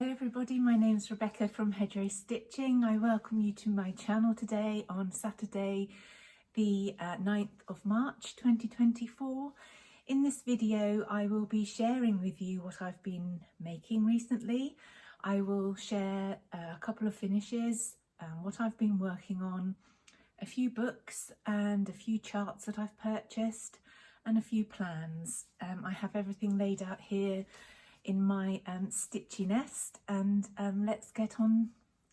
Hello everybody, my name's Rebecca from Hedgerow Stitching. I welcome you to my channel today on Saturday the 9th of March 2024. In this video I will be sharing with you what I've been making recently. I will share a couple of finishes, what I've been working on, a few books and a few charts that I've purchased and a few plans. I have everything laid out here in my stitchy nest, and let's get on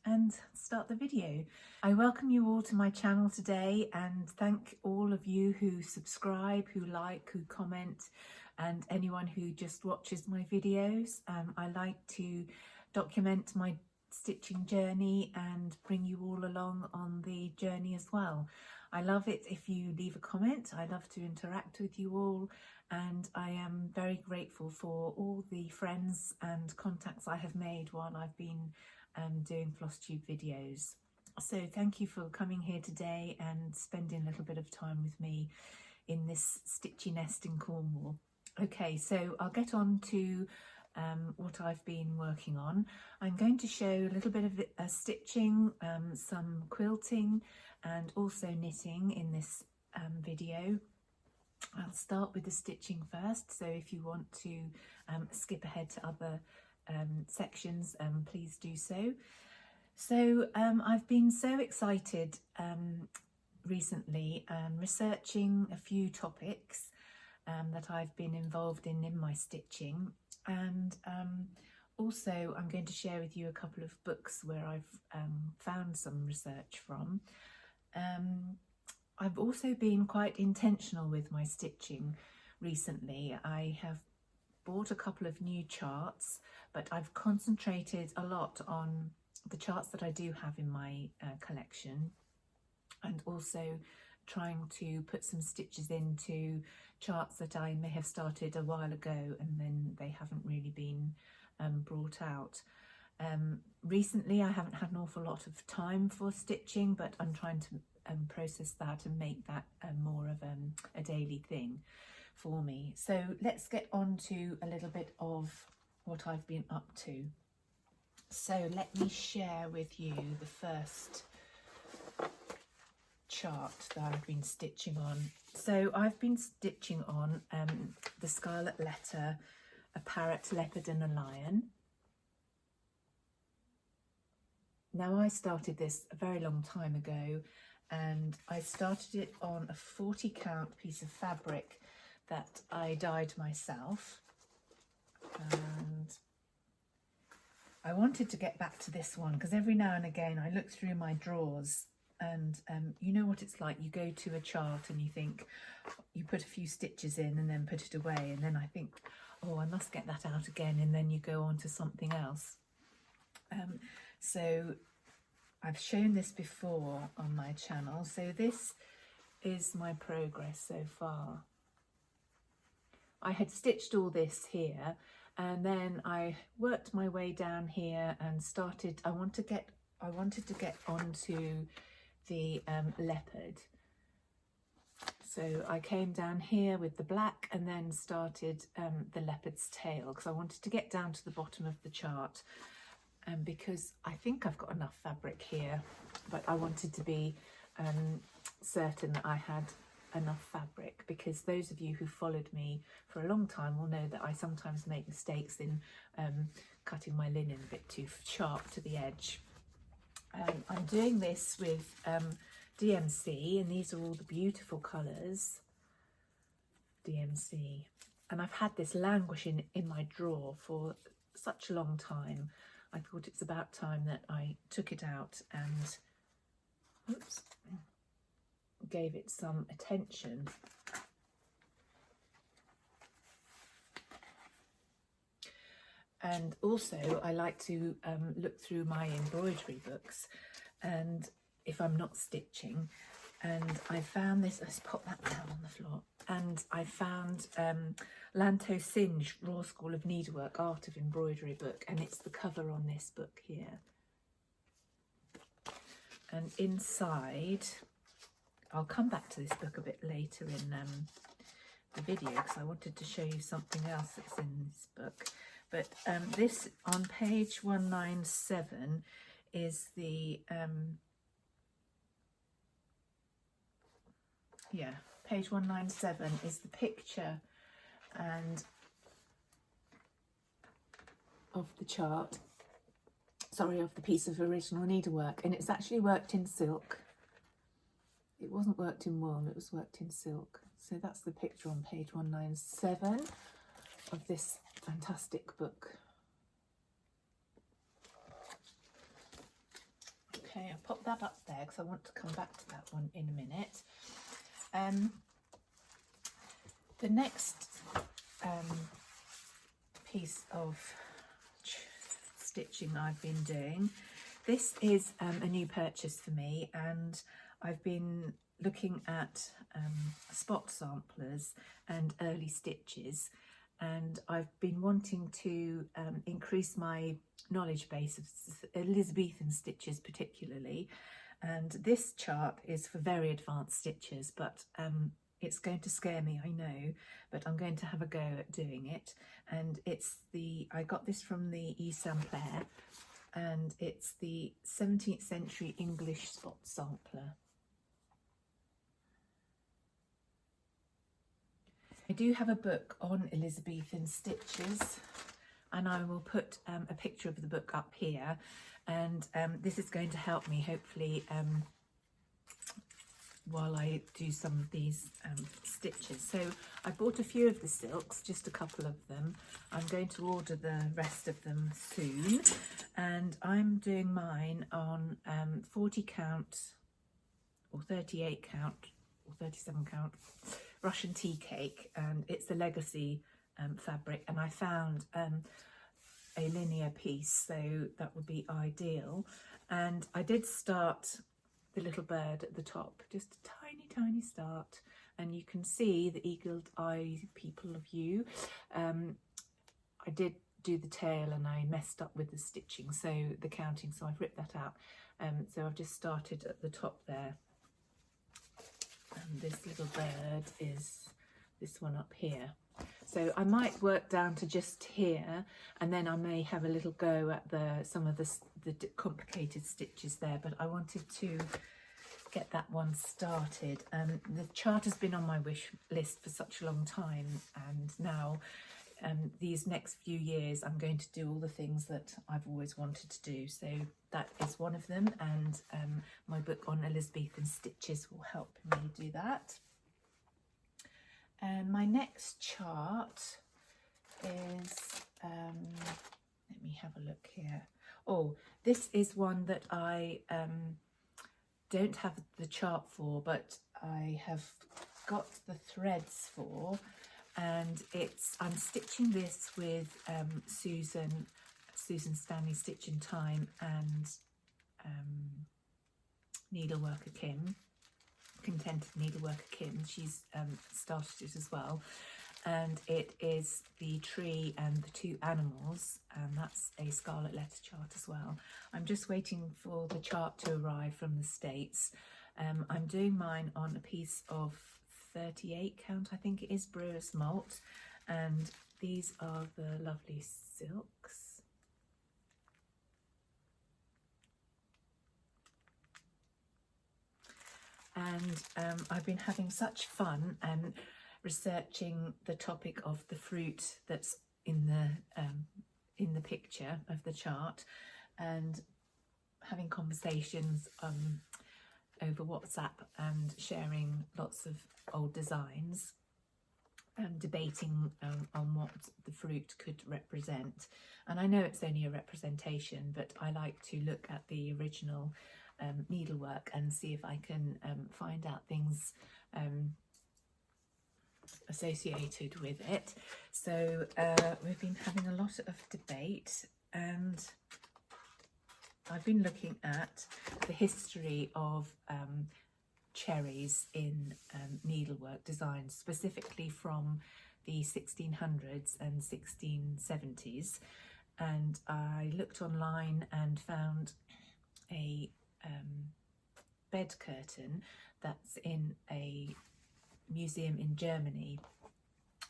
and start the video. I welcome you all to my channel today and thank all of you who subscribe, who like, who comment, and anyone who just watches my videos. I like to document my stitching journey and bring you all along on the journey as well. I love it if you leave a comment. I love to interact with you all, and I am very grateful for all the friends and contacts I have made while I've been doing flosstube videos. So thank you for coming here today and spending a little bit of time with me in this stitchy nest in Cornwall. Okay, so I'll get on to what I've been working on. I'm going to show a little bit of stitching, some quilting and also knitting in this video. I'll start with the stitching first, so if you want to skip ahead to other sections, please do so. So I've been so excited recently researching a few topics that I've been involved in my stitching, and also I'm going to share with you a couple of books where I've found some research from. I've also been quite intentional with my stitching recently. I have bought a couple of new charts, but I've concentrated a lot on the charts that I do have in my collection, and also trying to put some stitches into charts that I may have started a while ago and then they haven't really been brought out. Recently I haven't had an awful lot of time for stitching, but I'm trying to process that and make that more of a daily thing for me. So let's get on to a little bit of what I've been up to. So let me share with you the first chart that I've been stitching on. So I've been stitching on the Scarlet Letter, a parrot, leopard and a lion. Now I started this a very long time ago, and I started it on a 40 count piece of fabric that I dyed myself, and I wanted to get back to this one because every now and again I look through my drawers and you know what it's like, you go to a chart and you think, you put a few stitches in and then put it away, and then I think, oh, I must get that out again, and then you go on to something else. So I've shown this before on my channel, so this is my progress so far. I had stitched all this here, and then I worked my way down here and started, I wanted to get onto the leopard. So I came down here with the black and then started the leopard's tail, because I wanted to get down to the bottom of the chart. Because I think I've got enough fabric here, but I wanted to be certain that I had enough fabric, because those of you who followed me for a long time will know that I sometimes make mistakes in cutting my linen a bit too sharp to the edge. I'm doing this with DMC, and these are all the beautiful colours, DMC, and I've had this languishing in my drawer for such a long time. I thought it's about time that I took it out and gave it some attention. And also I like to look through my embroidery books, and if I'm not stitching, and I found this, let's pop that down on the floor, and I found Lanto Singe Raw School of Needlework Art of Embroidery book, and it's the cover on this book here. And inside, I'll come back to this book a bit later in the video because I wanted to show you something else that's in this book. But this on page 197 is the page 197 is the picture and of the chart, sorry, of the piece of original needlework, and it's actually worked in silk. It wasn't worked in wool, it was worked in silk. So that's the picture on page 197 of this fantastic book. Okay, I'll pop that up there because I want to come back to that one in a minute. The next piece of stitching I've been doing, this is a new purchase for me, and I've been looking at spot samplers and early stitches, and I've been wanting to increase my knowledge base of Elizabethan stitches particularly, and this chart is for very advanced stitches, but it's going to scare me, I know, but I'm going to have a go at doing it. And I got this from the Sampler, and it's the 17th century English spot sampler. I do have a book on Elizabethan stitches, and I will put a picture of the book up here, and this is going to help me hopefully while I do some of these stitches. So I bought a few of the silks, just a couple of them. I'm going to order the rest of them soon, and I'm doing mine on 40 count or 38 count or 37 count Russian tea cake, and it's the legacy fabric, and I found a linear piece, so that would be ideal. And I did start the little bird at the top, just a tiny start, and you can see the eagle-eyed people of you. I did do the tail and I messed up with the stitching, so the counting, so I've ripped that out. So I've just started at the top there, and this little bird is this one up here. So I might work down to just here, and then I may have a little go at some of the complicated stitches there, but I wanted to get that one started. The chart has been on my wish list for such a long time, and now these next few years I'm going to do all the things that I've always wanted to do, so that is one of them, and my book on Elizabethan stitches will help me do that. And my next chart is, let me have a look here. Oh, this is one that I don't have the chart for, but I have got the threads for, and I'm stitching this with Susan Stanley Stitch in Time and Needleworker Kim. Contented Needleworker Kim, she's started it as well, and it is the tree and the two animals, and that's a Scarlet Letter chart as well. I'm just waiting for the chart to arrive from the States. I'm doing mine on a piece of 38 count, I think it is, Brewer's Malt, and these are the lovely silks. And I've been having such fun researching the topic of the fruit that's in the picture of the chart, and having conversations over WhatsApp and sharing lots of old designs and debating on what the fruit could represent. And I know it's only a representation, but I like to look at the original needlework and see if I can find out things associated with it. So we've been having a lot of debate, and I've been looking at the history of cherries in needlework designs, specifically from the 1600s and 1670s, and I looked online and found a bed curtain that's in a museum in Germany,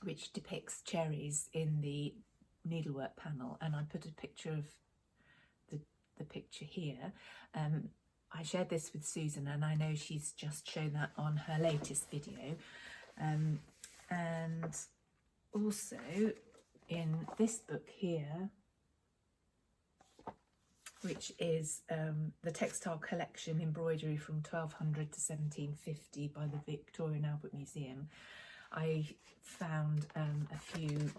which depicts cherries in the needlework panel, and I put a picture of the picture here. I shared this with Susan, and I know she's just shown that on her latest video. And also in this book here, which is the Textile Collection Embroidery from 1200 to 1750 by the Victoria and Albert Museum, I found a few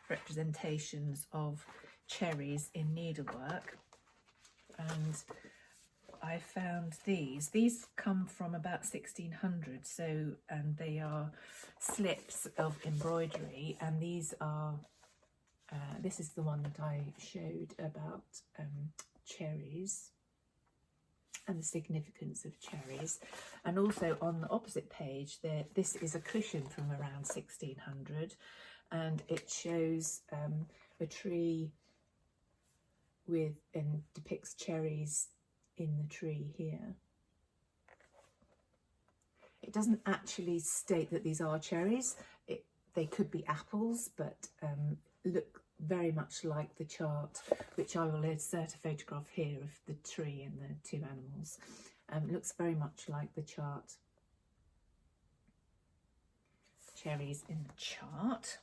representations of cherries in needlework, and I found these come from about 1600, so, and they are slips of embroidery, and these are this is the one that I showed about cherries and the significance of cherries. And also on the opposite page there, this is a cushion from around 1600, and it shows a tree and depicts cherries in the tree here. It doesn't actually state that these are cherries. They could be apples, but look very much like the chart, which I will insert a photograph here of the tree and the two animals. Looks very much like the chart. Cherries in the chart.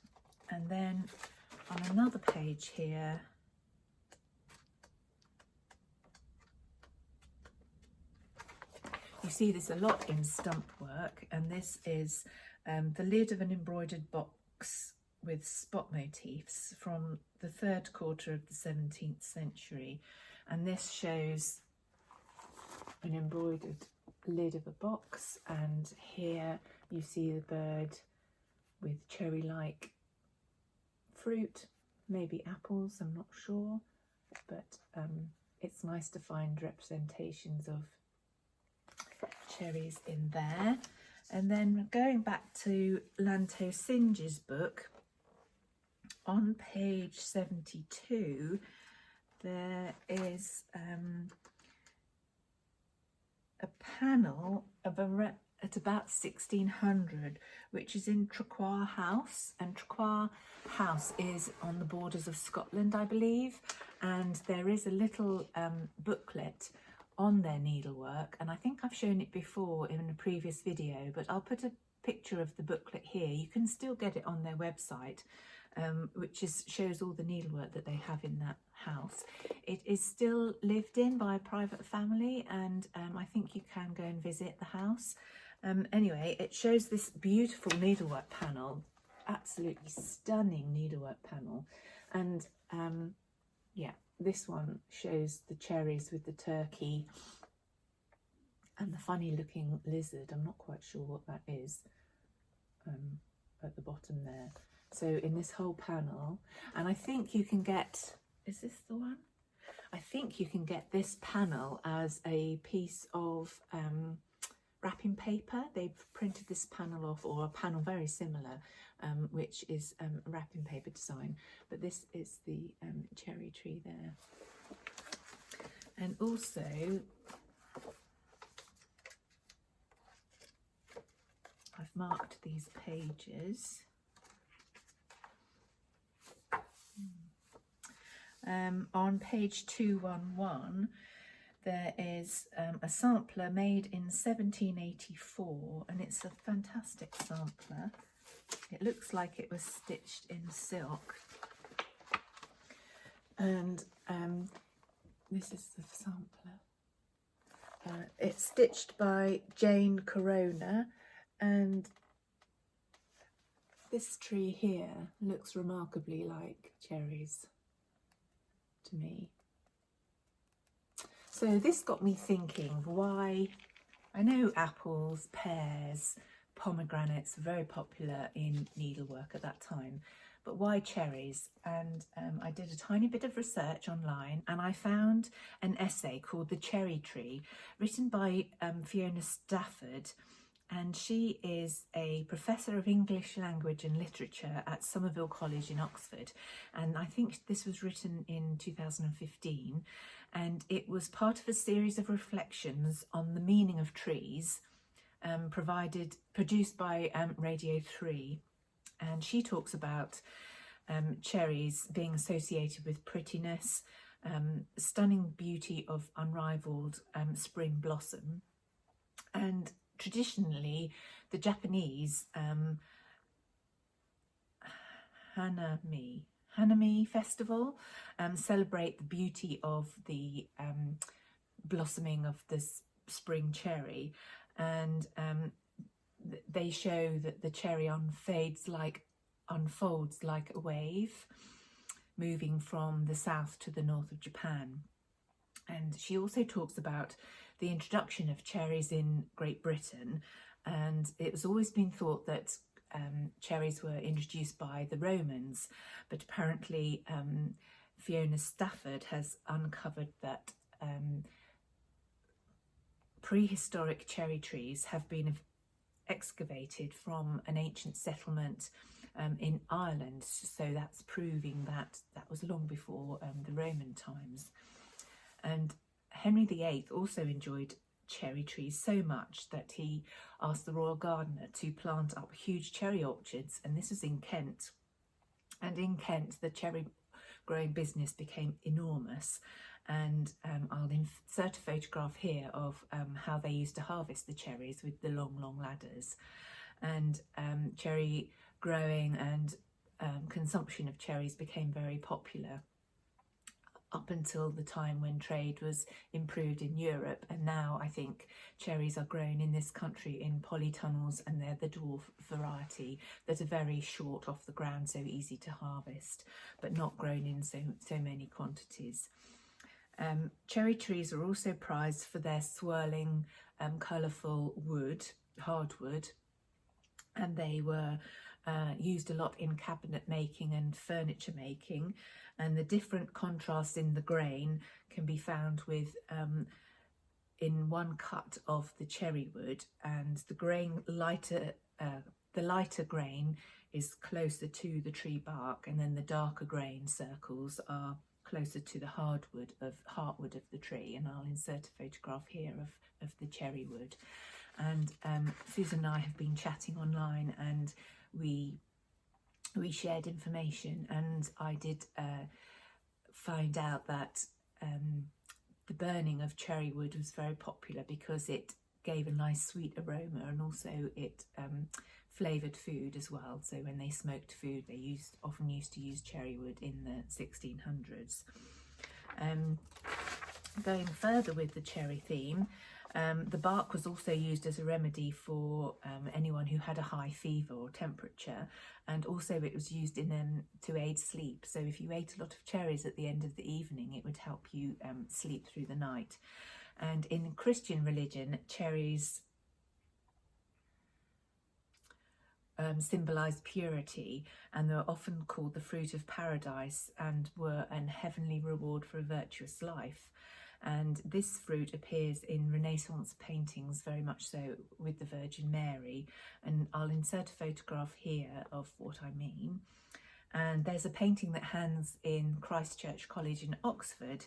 And then on another page here, you see this a lot in stump work, and this is the lid of an embroidered box with spot motifs from the 3rd quarter of the 17th century. And this shows an embroidered lid of a box, and here you see the bird with cherry-like fruit, maybe apples, I'm not sure, but it's nice to find representations of cherries in there. And then going back to Lanto Singe's book, on page 72 there is a panel of at about 1600, which is in Traquair House, and Traquair House is on the borders of Scotland, I believe, and there is a little booklet on their needlework, and I think I've shown it before in a previous video, but I'll put a picture of the booklet here. You can still get it on their website, which shows all the needlework that they have in that house. It is still lived in by a private family, and I think you can go and visit the house. Anyway, it shows this beautiful needlework panel, absolutely stunning needlework panel, and yeah, this one shows the cherries with the turkey and the funny looking lizard. I'm not quite sure what that is at the bottom there. So in this whole panel, and I think you can get, is this the one? I think you can get this panel as a piece of wrapping paper. They've printed this panel off, or a panel very similar, which is a wrapping paper design, but this is the cherry tree there. And also I've marked these pages. On page 211 there is a sampler made in 1784, and it's a fantastic sampler. It looks like it was stitched in silk, and this is the sampler. It's stitched by Jane Corona, and this tree here looks remarkably like cherries to me. So this got me thinking, why, I know apples, pears, pomegranates were very popular in needlework at that time, but why cherries? And I did a tiny bit of research online, and I found an essay called The Cherry Tree, written by Fiona Stafford, and she is a professor of English language and literature at Somerville College in Oxford, and I think this was written in 2015, and it was part of a series of reflections on the meaning of trees produced by Radio 3, and she talks about cherries being associated with prettiness, stunning beauty of unrivaled spring blossom. And traditionally the Japanese Hanami festival celebrate the beauty of the blossoming of this spring cherry, and they show that the cherry unfolds like a wave, moving from the south to the north of Japan. And she also talks about the introduction of cherries in Great Britain, and it has always been thought that cherries were introduced by the Romans, but apparently Fiona Stafford has uncovered that prehistoric cherry trees have been excavated from an ancient settlement in Ireland, so that's proving that that was long before the Roman times. And Henry VIII also enjoyed cherry trees so much that he asked the royal gardener to plant up huge cherry orchards, and this was in Kent. And in Kent the cherry growing business became enormous, and I'll insert a photograph here of how they used to harvest the cherries with the long ladders. And cherry growing and consumption of cherries became very popular up until the time when trade was improved in Europe, and now I think cherries are grown in this country in polytunnels, and they're the dwarf variety that are very short off the ground, so easy to harvest, but not grown in so many quantities. Cherry trees are also prized for their swirling colourful wood, hardwood, and they were used a lot in cabinet making and furniture making, and the different contrasts in the grain can be found with in one cut of the cherry wood, and the grain the lighter grain is closer to the tree bark, and then the darker grain circles are closer to the heartwood of the tree. And I'll insert a photograph here of the cherry wood. And Susan and I have been chatting online, and we shared information, and I did find out that the burning of cherry wood was very popular because it gave a nice sweet aroma, and also it flavoured food as well. So when they smoked food, they often used to use cherry wood in the 1600s. Going further with the cherry theme, the bark was also used as a remedy for anyone who had a high fever or temperature, and also it was used to aid sleep. So if you ate a lot of cherries at the end of the evening, it would help you sleep through the night. And in Christian religion, cherries symbolised purity, and they were often called the fruit of paradise and were an heavenly reward for a virtuous life. And this fruit appears in Renaissance paintings very much so with the Virgin Mary, and I'll insert a photograph here of what I mean. And there's a painting that hangs in Christ Church College in Oxford,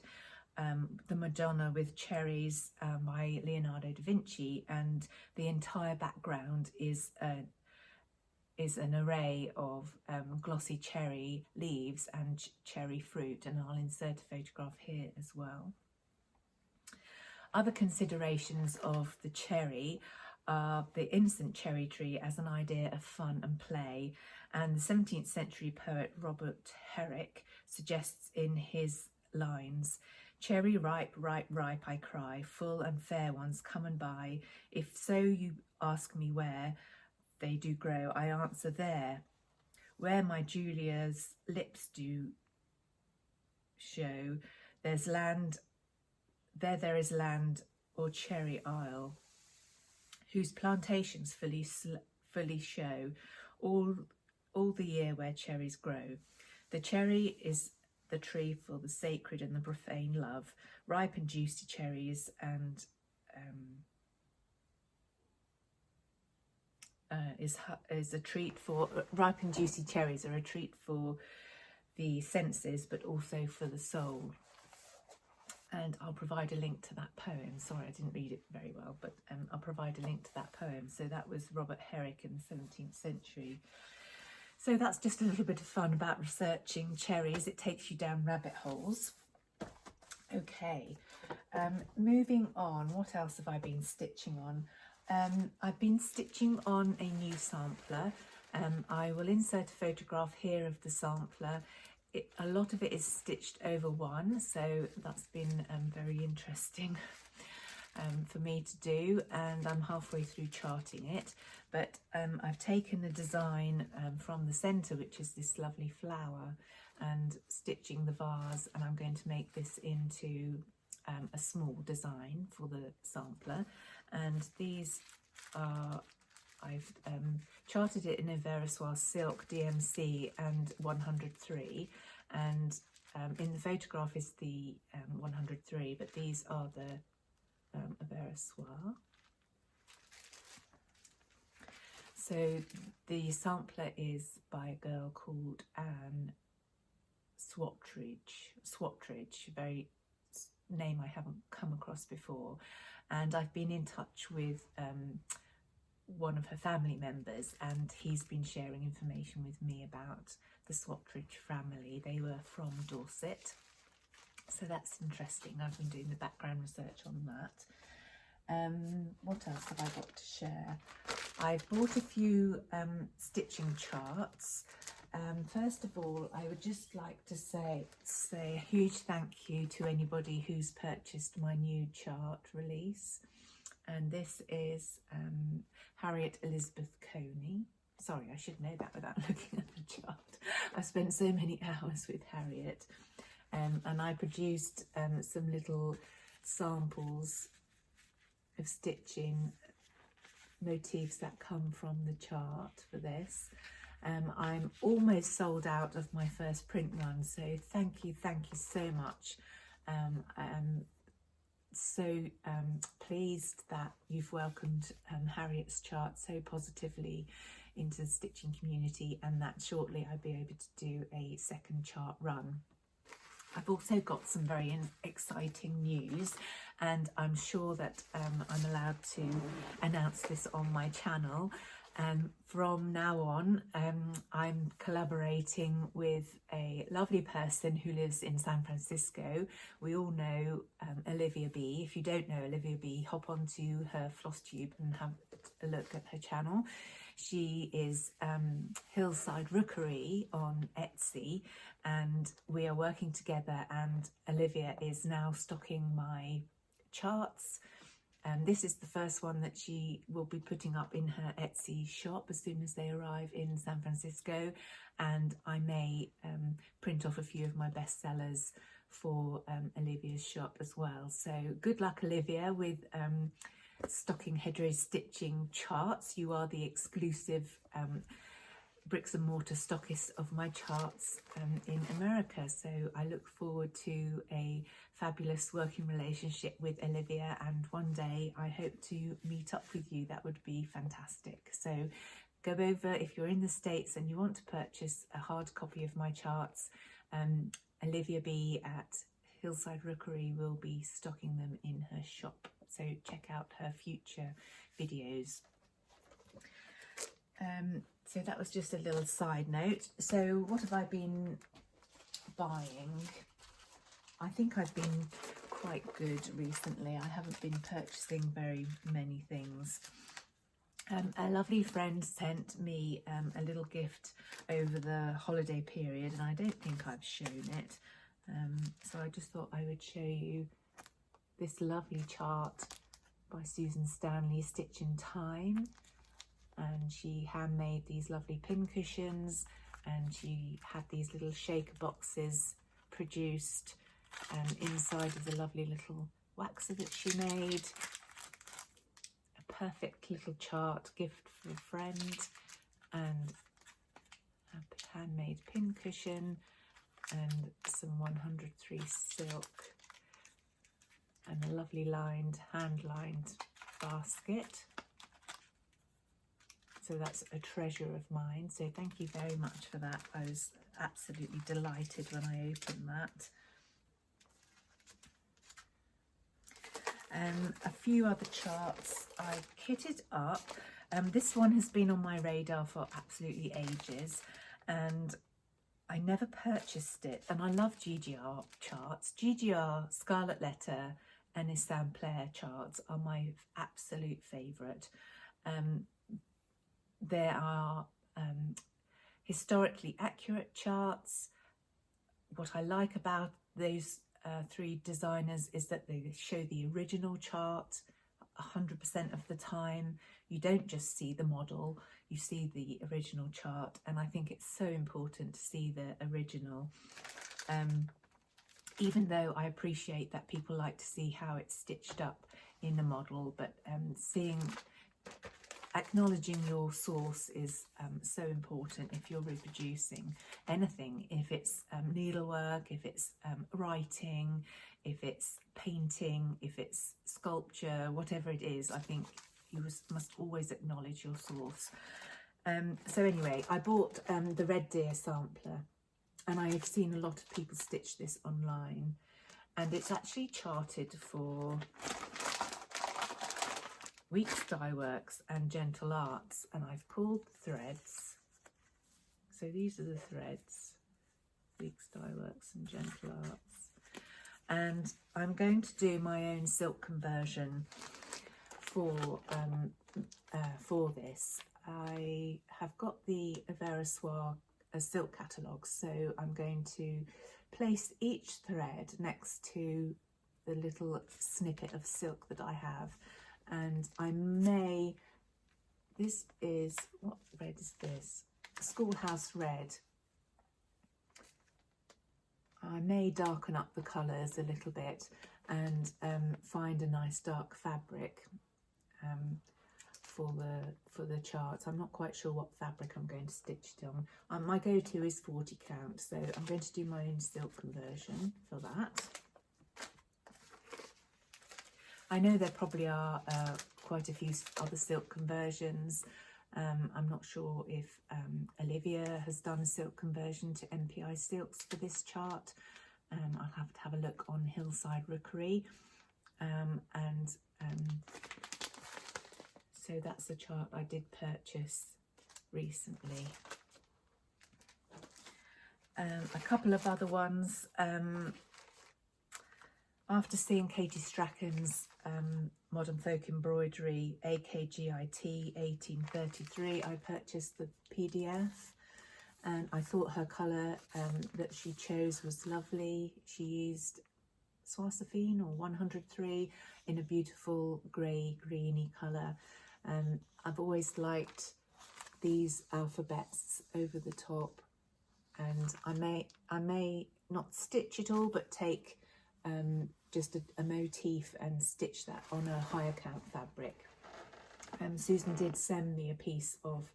the Madonna with Cherries by Leonardo da Vinci, and the entire background is an array of glossy cherry leaves and cherry fruit, and I'll insert a photograph here as well. Other considerations of the cherry are the innocent cherry tree as an idea of fun and play, and the 17th century poet Robert Herrick suggests in his lines, "Cherry ripe, ripe, ripe, I cry, full and fair ones come and buy. If so you ask me where they do grow, I answer there. Where my Julia's lips do show, there's land, there is land or cherry isle, whose plantations fully show all the year where cherries grow. The cherry is the tree for the sacred and the profane love, ripe and juicy cherries and is a treat for ripe and juicy cherries are a treat for the senses, but also for the soul." And I'll provide a link to that poem. Sorry, I didn't read it very well, but I'll provide a link to that poem. So that was Robert Herrick in the 17th century. So that's just a little bit of fun about researching cherries. It takes you down rabbit holes. Okay, moving on, what else have I been stitching on? I've been stitching on a new sampler. I will insert a photograph here of the sampler. A lot of it is stitched over one, so that's been very interesting for me to do, and I'm halfway through charting it. But I've taken a design from the centre, which is this lovely flower, and stitching the vase, and I'm going to make this into a small design for the sampler. And these are, I've charted it in Evets silk DMC and 103, and in the photograph is the 103, but these are the Evets. So the sampler is by a girl called Anne Swatridge, very name I haven't come across before, and I've been in touch with one of her family members, and he's been sharing information with me about the Swatridge family. They were from Dorset, so that's interesting. I've been doing the background research on that. What else have I got to share? I've bought a few stitching charts. First of all, I would just like to say a huge thank you to anybody who's purchased my new chart release. And this is Harriet Elizabeth Coney. Sorry, I should know that without looking at the chart. I've spent so many hours with Harriet. And I produced some little samples of stitching motifs that come from the chart for this. I'm almost sold out of my first print run, so thank you so much. I'm so pleased that you've welcomed Harriet's chart so positively into the stitching community, and that shortly I'll be able to do a second chart run. I've also got some very exciting news, and I'm sure that I'm allowed to announce this on my channel. From now on, I'm collaborating with a lovely person who lives in San Francisco. We all know Olivia B. If you don't know Olivia B, hop onto her flosstube and have a look at her channel. She is Hillside Rookery on Etsy, and we are working together, and Olivia is now stocking my charts. This is the first one that she will be putting up in her Etsy shop as soon as they arrive in San Francisco, and I may print off a few of my bestsellers for Olivia's shop as well. So good luck, Olivia, with stocking Hedgerow Stitching charts. You are the exclusive bricks and mortar stockist of my charts in America, so I look forward to a fabulous working relationship with Olivia, and one day I hope to meet up with you. That would be fantastic. So go over, if you're in the States and you want to purchase a hard copy of my charts, Olivia B at Hillside Rookery will be stocking them in her shop, so check out her future videos. So that was just a little side note. So what have I been buying? I think I've been quite good recently. I haven't been purchasing very many things. A lovely friend sent me a little gift over the holiday period, and I don't think I've shown it. So I just thought I would show you this lovely chart by Susan Stanley, Stitch in Time. And she handmade these lovely pin cushions, and she had these little shaker boxes produced inside of the lovely little waxer that she made. A perfect little chart gift for a friend, and a handmade pin cushion, and some 103 silk, and a lovely hand-lined basket. So that's a treasure of mine, so thank you very much for that. I was absolutely delighted when I opened that. A few other charts I've kitted up. This one has been on my radar for absolutely ages, and I never purchased it. And I love GGR charts. GGR, Scarlet Letter and Stanley charts are my absolute favourite. There are historically accurate charts. What I like about those three designers is that they show the original chart 100% of the time. You don't just see the model, you see the original chart, and I think it's so important to see the original. Even though I appreciate that people like to see how it's stitched up in the model, but acknowledging your source is so important if you're reproducing anything, if it's needlework, if it's writing, if it's painting, if it's sculpture, whatever it is. I think you must always acknowledge your source. So anyway, I bought the Red Deer sampler, and I've seen a lot of people stitch this online, and it's actually charted for Weeks Dye Works and Gentle Arts, and I've pulled the threads. So these are the threads, Weeks Dye Works and Gentle Arts, and I'm going to do my own silk conversion for this. I have got the Evets silk catalogue, so I'm going to place each thread next to the little snippet of silk that I have. And I may, this is, what red is this? Schoolhouse Red. I may darken up the colours a little bit and find a nice dark fabric for the charts. I'm not quite sure what fabric I'm going to stitch it on. My go-to is 40 count, so I'm going to do my own silk conversion for that. I know there probably are quite a few other silk conversions. I'm not sure if Olivia has done a silk conversion to MPI silks for this chart. I'll have to have a look on Hillside Rookery. So that's the chart I did purchase recently. A couple of other ones. After seeing Katie Strachan's Modern Folk Embroidery AKGIT 1833, I purchased the PDF, and I thought her colour that she chose was lovely. She used Swassafine or 103 in a beautiful grey greeny colour. I've always liked these alphabets over the top, and I may not stitch it all, but take just a motif and stitch that on a higher count fabric. Susan did send me a piece of,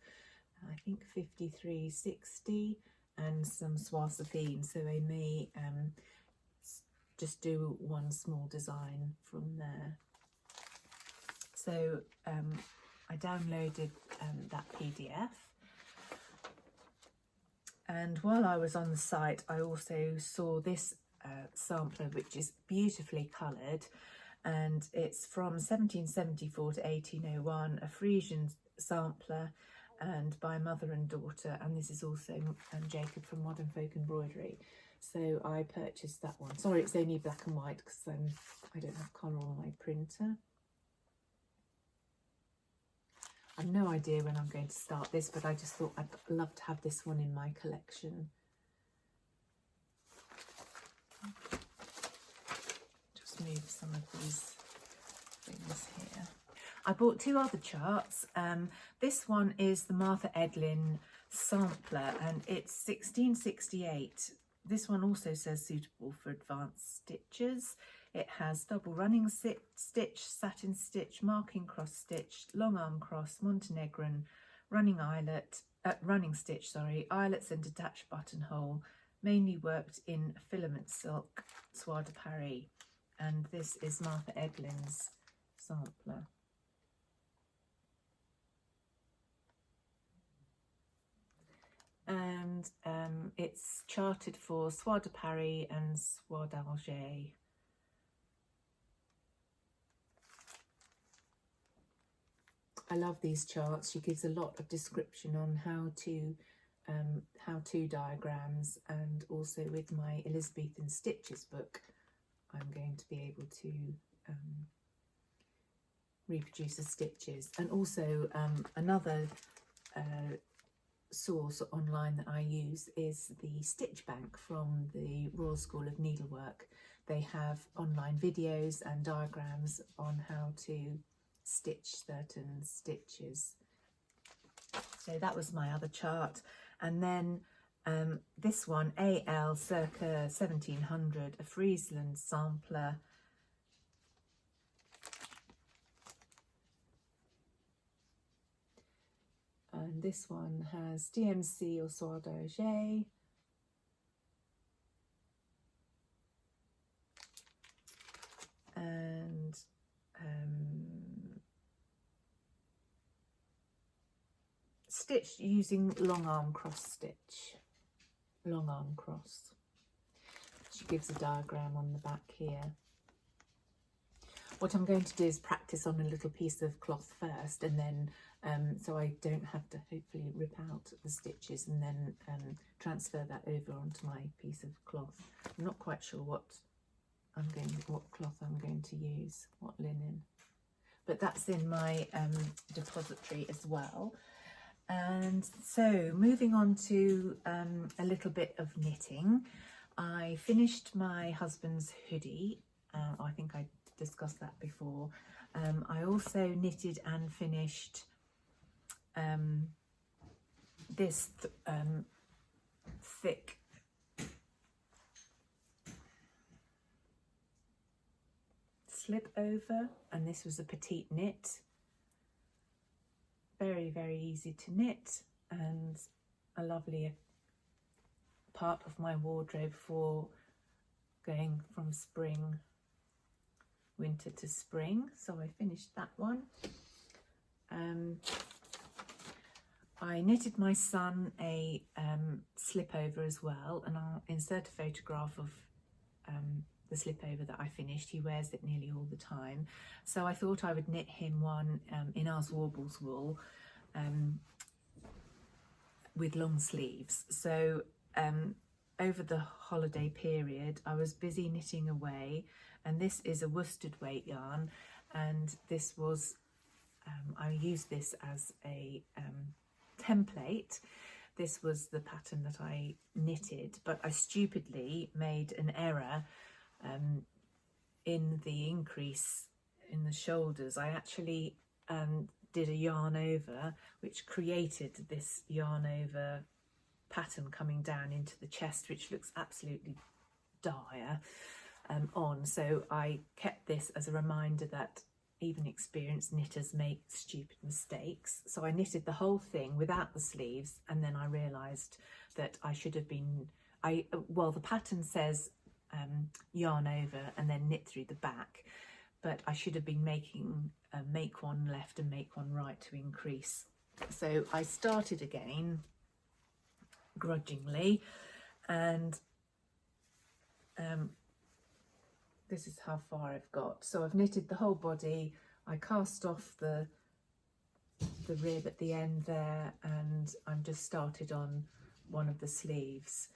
I think, 5360 and some Swassafine, so I may just do one small design from there. So I downloaded that PDF, and while I was on the site I also saw this sampler, which is beautifully coloured, and it's from 1774 to 1801, a Frisian sampler, and by mother and daughter, and this is also Jacob from Modern Folk Embroidery. So I purchased that one. Sorry, it's only black and white because I don't have colour on my printer. I've no idea when I'm going to start this, but I just thought I'd love to have this one in my collection. Just move some of these things here. I bought two other charts. This one is the Martha Edlin sampler, and it's 1668. This one also says suitable for advanced stitchers. It has double running stitch, satin stitch, marking cross stitch, long arm cross, Montenegrin, running stitch, eyelets and detached buttonhole, mainly worked in filament silk, soie de Paris. And this is Martha Edlin's sampler. And it's charted for soie de Paris and soie d'Alger. I love these charts. She gives a lot of description on how to how-to diagrams, and also with my Elizabethan Stitches book I'm going to be able to reproduce the stitches. And also another source online that I use is the Stitch Bank from the Royal School of Needlework. They have online videos and diagrams on how to stitch certain stitches. So that was my other chart. And then this one, AL circa 1700, a Friesland sampler. And this one has DMC or Soie d'Argent. And stitched using long arm cross stitch, long arm cross. She gives a diagram on the back here. What I'm going to do is practice on a little piece of cloth first, and then so I don't have to hopefully rip out the stitches, and then transfer that over onto my piece of cloth. I'm not quite sure what cloth I'm going to use, what linen, but that's in my depository as well. And so moving on to a little bit of knitting. I finished my husband's hoodie. I think I discussed that before. I also knitted and finished this thick slip over, and this was a petite knit. Very, very easy to knit, and a lovely part of my wardrobe for going from winter to spring. So I finished that one. I knitted my son a slip over as well, and I'll insert a photograph of the slip over that I finished. He wears it nearly all the time, so I thought I would knit him one in our Warbles wool with long sleeves. So over the holiday period I was busy knitting away, and this is a worsted weight yarn, and this was I used this as a template. This was the pattern that I knitted, but I stupidly made an error in the increase in the shoulders. I actually did a yarn over, which created this yarn over pattern coming down into the chest, which looks absolutely dire on. So I kept this as a reminder that even experienced knitters make stupid mistakes. So I knitted the whole thing without the sleeves, and then I realised that I should have been, well, the pattern says yarn over and then knit through the back, but I should have been making make one left and make one right to increase. So I started again grudgingly, and this is how far I've got. So I've knitted the whole body. I cast off the rib at the end there, and I'm just started on one of the sleeves.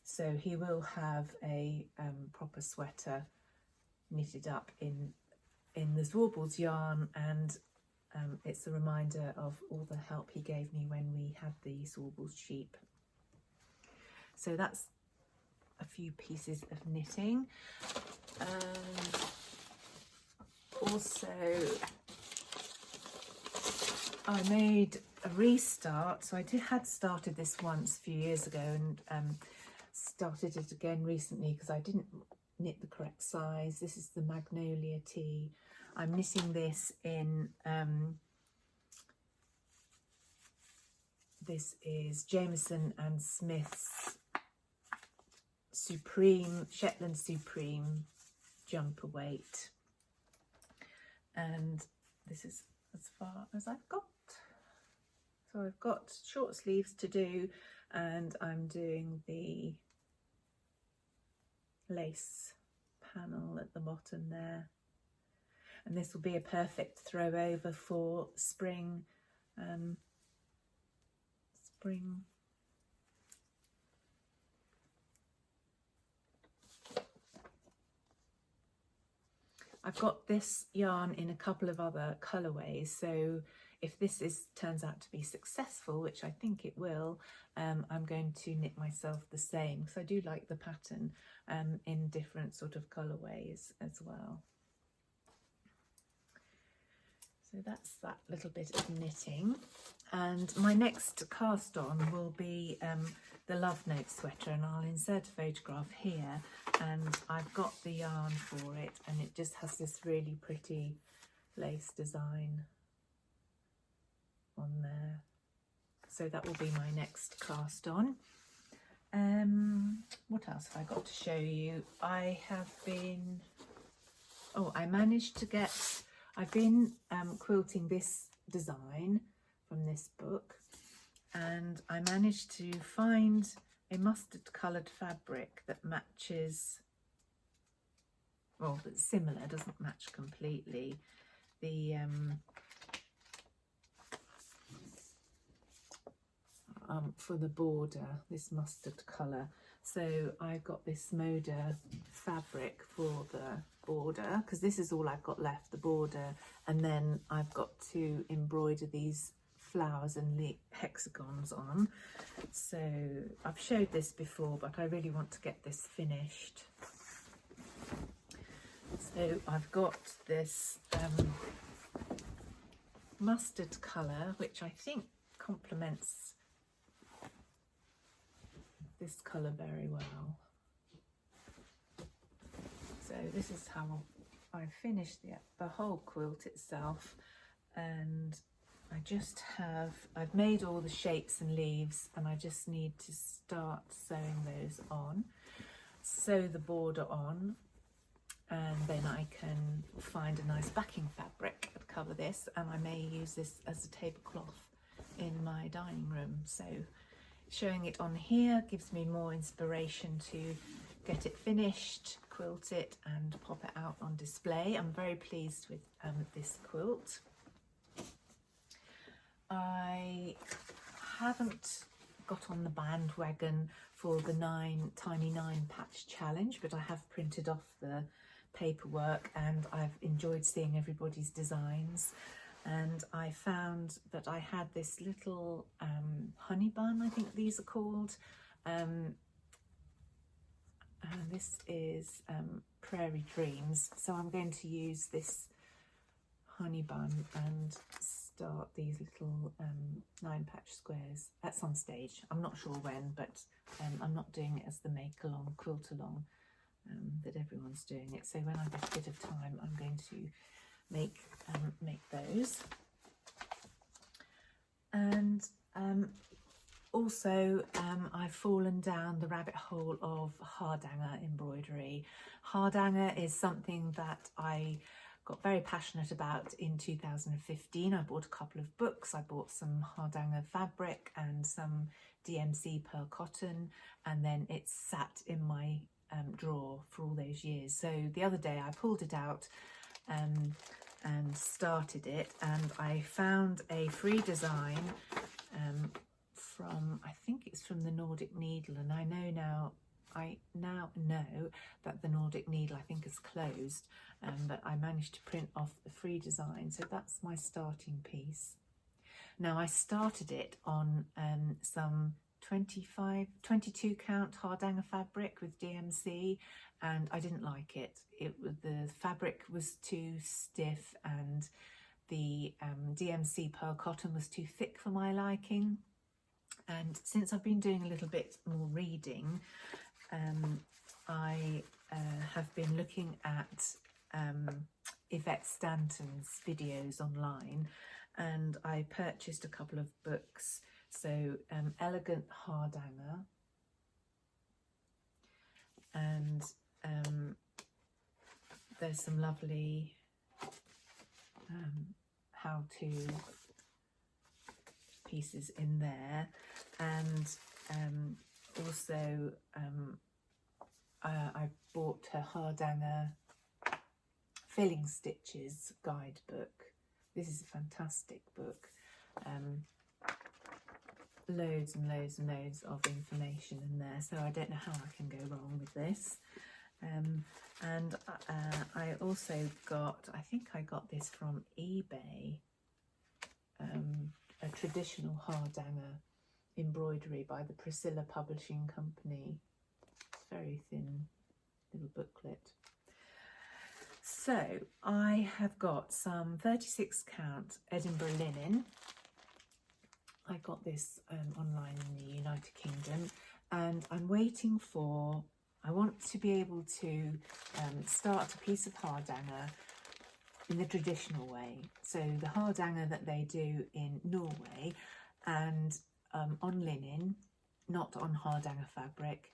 So he will have a proper sweater knitted up in the Warbles yarn, and it's a reminder of all the help he gave me when we had the Warbles sheep. So that's a few pieces of knitting. Also, I made a restart. So I had started this once a few years ago, and started it again recently because I didn't knit the correct size. This is the Magnolia Tea. I'm knitting this in this is Jameson and Smith's Shetland Supreme jumper weight, and this is as far as I've got. So I've got short sleeves to do, and I'm doing the lace panel at the bottom there, and this will be a perfect throw over for spring I've got this yarn in a couple of other colourways, so if this turns out to be successful, which I think it will, I'm going to knit myself the same, because I do like the pattern in different sort of colourways as well. So that's that little bit of knitting. And my next cast on will be the Love Note sweater, and I'll insert a photograph here, and I've got the yarn for it, and it just has this really pretty lace design on there. So that will be my next cast on. What else have I got to show you? I've been quilting this design from this book, and I managed to find a mustard coloured fabric that matches, well, that's similar, doesn't match completely, the for the border, this mustard colour. So I've got this Moda fabric for the border, because this is all I've got left, the border, and then I've got to embroider these flowers and hexagons on. So I've showed this before, but I really want to get this finished. So I've got this mustard colour, which I think complements this colour very well. So this is how I finished the whole quilt itself, and I've made all the shapes and leaves, and I just need to start sewing those on, sew the border on, and then I can find a nice backing fabric to cover this, and I may use this as a tablecloth in my dining room. So showing it on here gives me more inspiration to get it finished, quilt it, and pop it out on display. I'm very pleased with this quilt. I haven't got on the bandwagon for the Tiny 9 patch challenge, but I have printed off the paperwork and I've enjoyed seeing everybody's designs. And I found that I had this little honey bun, I think these are called. And this is Prairie Dreams. So I'm going to use this honey bun and start these little 9 patch squares at some stage. I'm not sure when, but I'm not doing it as the make along, quilt along that everyone's doing it. So when I get a bit of time, I'm going to make those. And also I've fallen down the rabbit hole of Hardanger embroidery. Hardanger is something that I got very passionate about in 2015. I bought a couple of books. I bought some Hardanger fabric and some DMC pearl cotton, and then it sat in my drawer for all those years. So the other day I pulled it out and started it, and I found a free design from, I think it's from the Nordic Needle, and I now know that the Nordic Needle I think is closed, but I managed to print off the free design, so that's my starting piece. Now I started it on some 22 count Hardanger fabric with DMC, and I didn't like it. The fabric was too stiff, and the DMC pearl cotton was too thick for my liking. And since I've been doing a little bit more reading, I have been looking at Evets Stanton's videos online, and I purchased a couple of books. So Elegant Hardanger, and there's some lovely how-to pieces in there, and also I bought her Hardanger Filling Stitches guidebook. This is a fantastic book. Loads and loads and loads of information in there, so I don't know how I can go wrong with this. And I also got, I think I got this from eBay, a traditional Hardanger Embroidery by the Priscilla Publishing Company. It's very thin little booklet. So I have got some 36 count Edinburgh linen. I got this online in the United Kingdom, and I'm waiting for, I want to be able to start a piece of Hardanger in the traditional way. So the Hardanger that they do in Norway, and on linen, not on Hardanger fabric,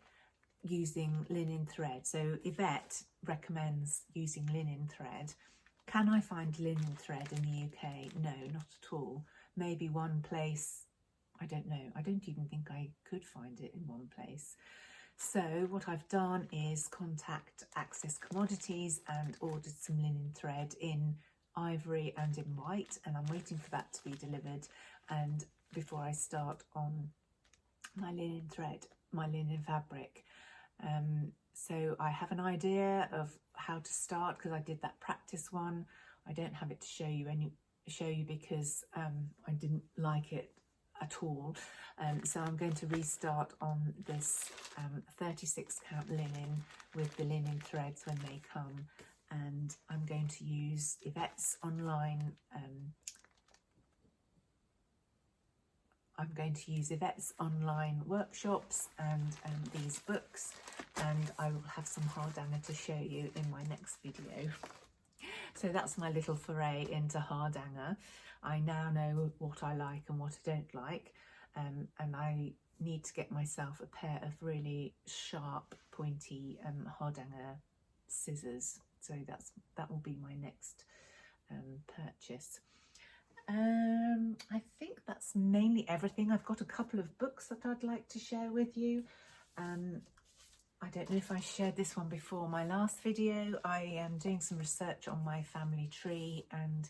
using linen thread. So Evets recommends using linen thread. Can I find linen thread in the UK? No, not at all. Maybe one place, I don't know. I don't even think I could find it in one place. So what I've done is contact Access Commodities and ordered some linen thread in ivory and in white, and I'm waiting for that to be delivered, and before I start on my linen thread, my linen fabric. So I have an idea of how to start because I did that practice one. I don't have it to show you because I didn't like it at all. So I'm going to restart on this 36 count linen with the linen threads when they come, and I'm going to use Evets online. I'm going to use Evets online workshops and these books, and I will have some Hardanger to show you in my next video. So that's my little foray into Hardanger. I now know what I like and what I don't like, and I need to get myself a pair of really sharp, pointy Hardanger scissors. So that will be my next purchase. I think that's mainly everything. I've got a couple of books that I'd like to share with you. I don't know if I shared this one before my last video. I am doing some research on my family tree and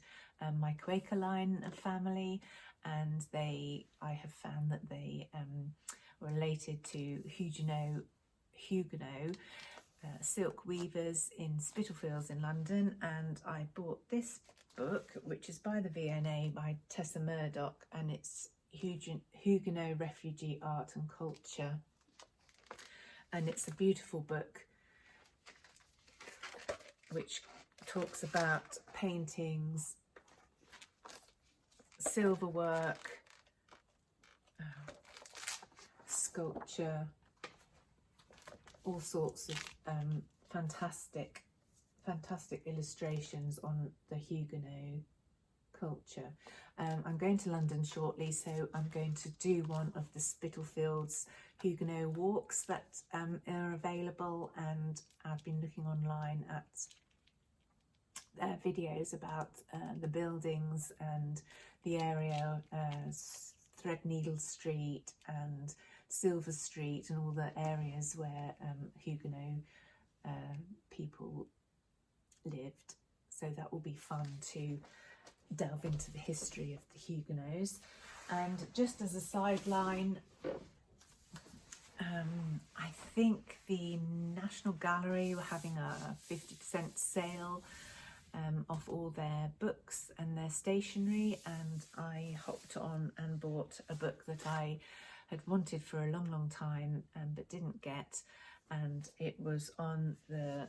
my Quaker line of family, and I have found that they were related to Huguenot silk weavers in Spitalfields in London, and I bought this book, which is by the V&A by Tessa Murdoch, and it's Huguenot Refugee Art and Culture, and it's a beautiful book which talks about paintings, silver work, sculpture, all sorts of fantastic illustrations on the Huguenot culture. I'm going to London shortly, so I'm going to do one of the Spitalfields Huguenot walks that are available, and I've been looking online at videos about the buildings and the area, Threadneedle Street and Silver Street, and all the areas where Huguenot people lived. So that will be fun to delve into the history of the Huguenots. And just as a sideline, I think the National Gallery were having a 50% sale of all their books and their stationery, and I hopped on and bought a book that I had wanted for a long time but didn't get, and it was on the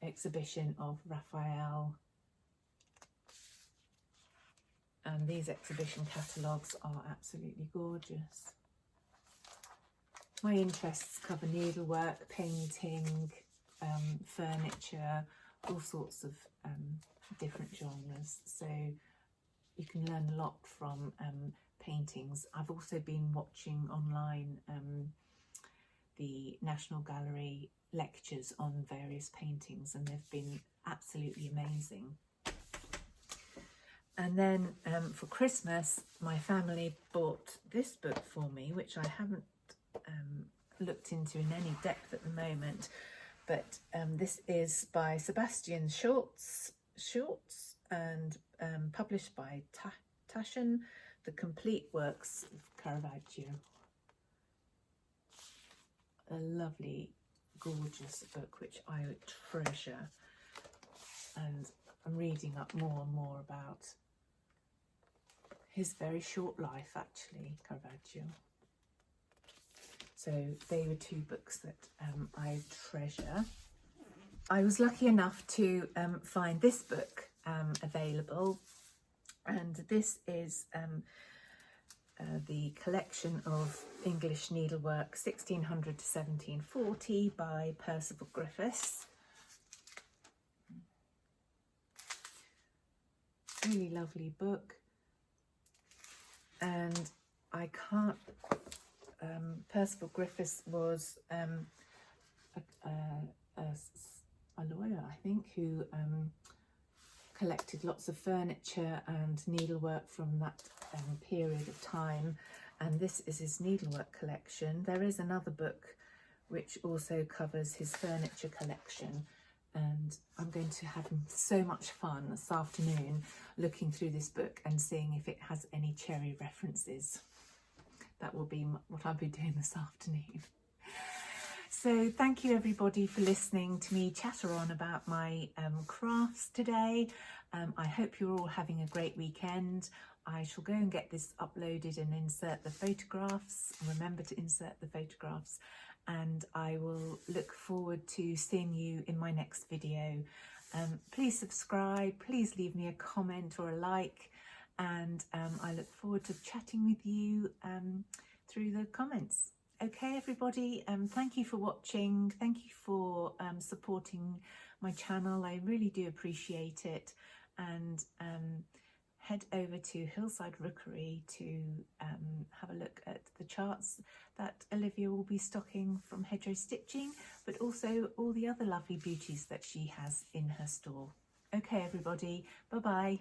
exhibition of Raphael, and these exhibition catalogues are absolutely gorgeous. My interests cover needlework, painting, furniture, all sorts of different genres, so you can learn a lot from paintings. I've also been watching online the National Gallery lectures on various paintings, and they've been absolutely amazing. And then for Christmas, my family bought this book for me, which I haven't looked into in any depth at the moment, but this is by Sebastian Shortz and published by Taschen, The Complete Works of Caravaggio. A lovely gorgeous book which I treasure, and I'm reading up more and more about his very short life, actually, Caravaggio. So they were two books that I treasure. I was lucky enough to find this book available, and this is the collection of English needlework 1600 to 1740 by Percival Griffiths. Really lovely book, and I can't, Percival Griffiths was a lawyer, I think, who collected lots of furniture and needlework from that period of time, and this is his needlework collection. There is another book which also covers his furniture collection, and I'm going to have so much fun this afternoon looking through this book and seeing if it has any cherry references. That will be what I'll be doing this afternoon. So thank you everybody for listening to me chatter on about my crafts today. I hope you're all having a great weekend. I shall go and get this uploaded and insert the photographs. Remember to insert the photographs, and I will look forward to seeing you in my next video. Please subscribe, please leave me a comment or a like, and I look forward to chatting with you through the comments. Okay everybody, thank you for watching, thank you for supporting my channel, I really do appreciate it, and head over to Hillside Rookery to have a look at the charts that Olivia will be stocking from Hedgerow Stitching, but also all the other lovely beauties that she has in her store. Okay everybody, bye bye.